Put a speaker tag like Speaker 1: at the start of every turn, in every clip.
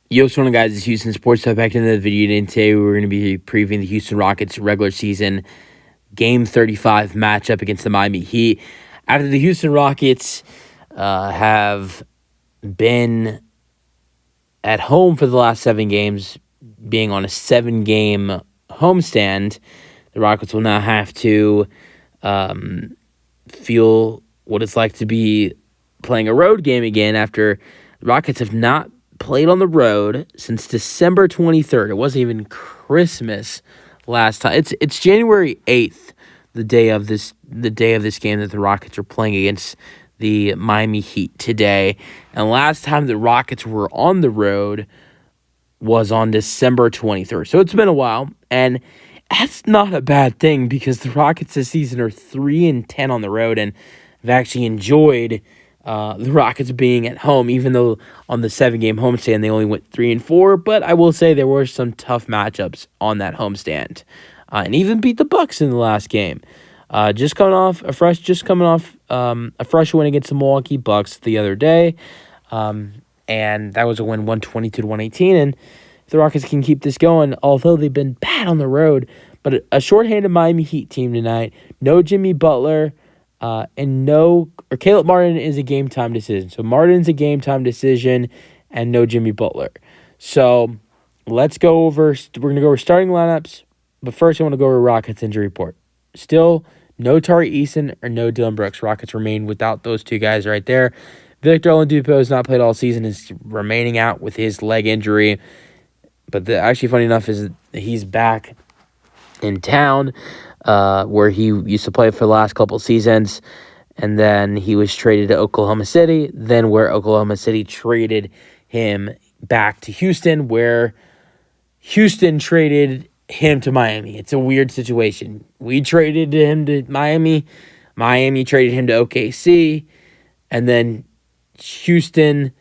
Speaker 1: Yo, what's going on, guys? It's Houston Sports Talk. Back into the video today. We're going to be previewing the Houston Rockets regular season Game 35 matchup against the Miami Heat. After the Houston Rockets have been at home for the last 7 games, being on a 7-game homestand, the Rockets will now have to feel what it's like to be playing a road game again after the Rockets have not played on the road since December 23rd. It wasn't even Christmas last time. It's January 8th, the day of this game that the Rockets are playing against the Miami Heat today. And last time the Rockets were on the road was on December 23rd. So it's been a while, and that's not a bad thing because the Rockets this season are 3-10 on the road, and have actually enjoyed the Rockets being at home, even though on the 7-game homestand they only went 3-4. But I will say there were some tough matchups on that homestand, and even beat the Bucks in the last game. Just coming off a fresh win against the Milwaukee Bucks the other day, and that was a win 122-118. And if the Rockets can keep this going, although they've been bad on the road, but a shorthanded Miami Heat team tonight. No Jimmy Butler. Caleb Martin is a game time decision. So Martin's a game time decision, and no Jimmy Butler. So let's go over. We're going to go over starting lineups, but first I want to go over Rockets injury report. Still, no Tari Eason or no Dillon Brooks. Rockets remain without those two guys right there. Victor Oladipo has not played all season. Is remaining out with his leg injury. But actually, funny enough, is that he's back in town, where he used to play for the last couple seasons, and then he was traded to Oklahoma City, then where Oklahoma City traded him back to Houston, where Houston traded him to Miami. It's a weird situation. We traded him to Miami, Miami traded him to OKC, and then Houston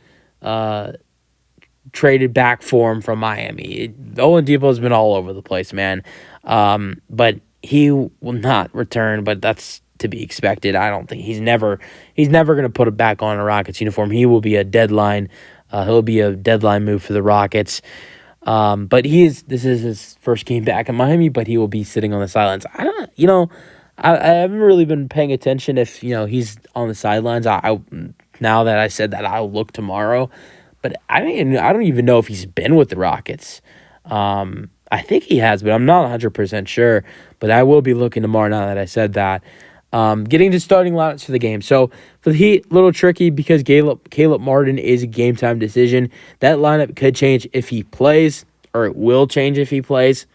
Speaker 1: traded back for him from Miami. Oladipo has been all over the place, man. But he will not return, but that's to be expected. I don't think he's never going to put it back on a Rockets uniform. He will be a deadline. He'll be a deadline move for the Rockets. But this is his first game back in Miami, but he will be sitting on the sidelines. I haven't really been paying attention if, he's on the sidelines. I now that I said that, I'll look tomorrow. But I don't even know if he's been with the Rockets. I think he has, but I'm not 100% sure. But I will be looking tomorrow now that I said that. Getting to starting lineups for the game. So for the Heat, a little tricky because Caleb Martin is a game time decision. That lineup could change if he plays, or it will change if he plays.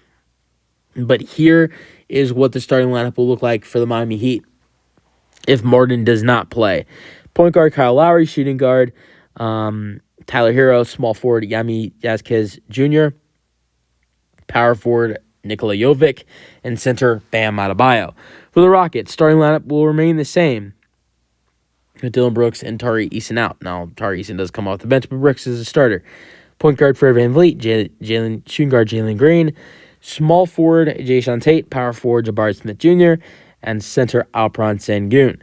Speaker 1: But here is what the starting lineup will look like for the Miami Heat if Martin does not play. Point guard, Kyle Lowry. Shooting guard, Tyler Hero. Small forward, Yami Jaquez Jr. Power forward, Nikola Jovic. And center, Bam Adebayo. For the Rockets, starting lineup will remain the same, with Dillon Brooks and Tari Eason out. Now, Tari Eason does come off the bench, but Brooks is a starter. Point guard, Fred VanVleet. Shooting guard, Jalen Green. Small forward, Jae'Sean Tate. Power forward, Jabari Smith Jr. And center, Alperen Sengun.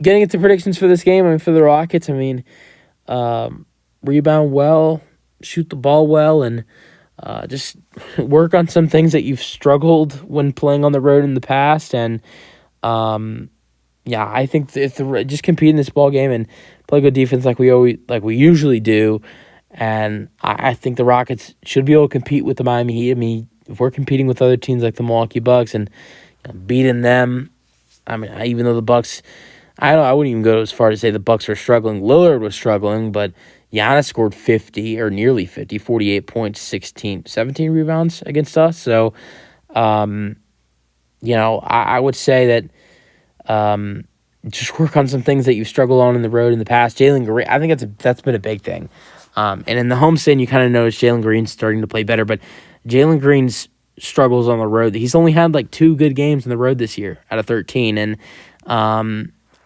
Speaker 1: Getting into predictions for this game, for the Rockets, rebound well, shoot the ball well, and just work on some things that you've struggled when playing on the road in the past. And I think if just compete in this ball game and play good defense like we usually do, and I think the Rockets should be able to compete with the Miami Heat. If we're competing with other teams like the Milwaukee Bucks and beating them, even though the Bucks, I wouldn't even go as far to say the Bucks were struggling. Lillard was struggling, but Giannis scored 50 or nearly 50, 48 points, 17 rebounds against us. So, I would say that just work on some things that you've struggled on in the road in the past. Jalen Green, I think that's been a big thing. And in the homestand, you kind of notice Jalen Green's starting to play better, but Jalen Green's struggles on the road. He's only had 2 good games on the road this year out of 13, and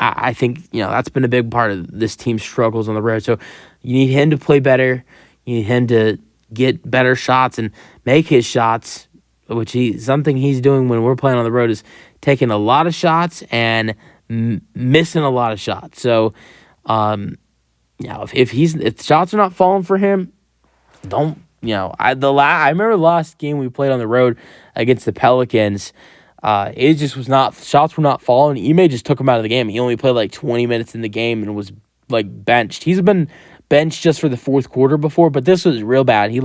Speaker 1: I think that's been a big part of this team's struggles on the road. So you need him to play better. You need him to get better shots and make his shots, which something he's doing when we're playing on the road is taking a lot of shots and missing a lot of shots. So, if shots are not falling for him, don't I remember the last game we played on the road against the Pelicans. It just was not shots were not falling. Ime just took him out of the game. He only played like 20 minutes in the game and was like benched. He's been benched just for the fourth quarter before, but this was real bad. He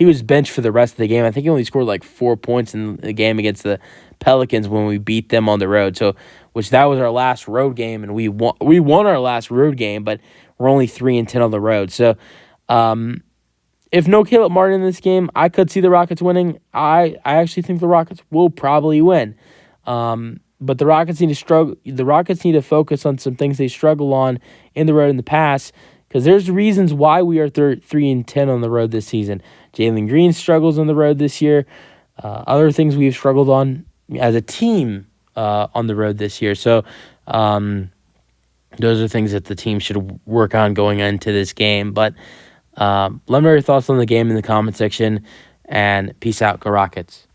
Speaker 1: was benched for the rest of the game. I think he only scored like 4 points in the game against the Pelicans when we beat them on the road. So, which that was our last road game, and we won our last road game, but we're only 3-10 on the road. So, if no Caleb Martin in this game, I could see the Rockets winning. I actually think the Rockets will probably win. But the Rockets need to struggle. The Rockets need to focus on some things they struggle on in the road in the past, because there's reasons why we are 3-10 on the road this season. Jalen Green struggles on the road this year. Other things we've struggled on as a team on the road this year. So those are things that the team should work on going into this game. But let me know your thoughts on the game in the comment section, and peace out, go Rockets.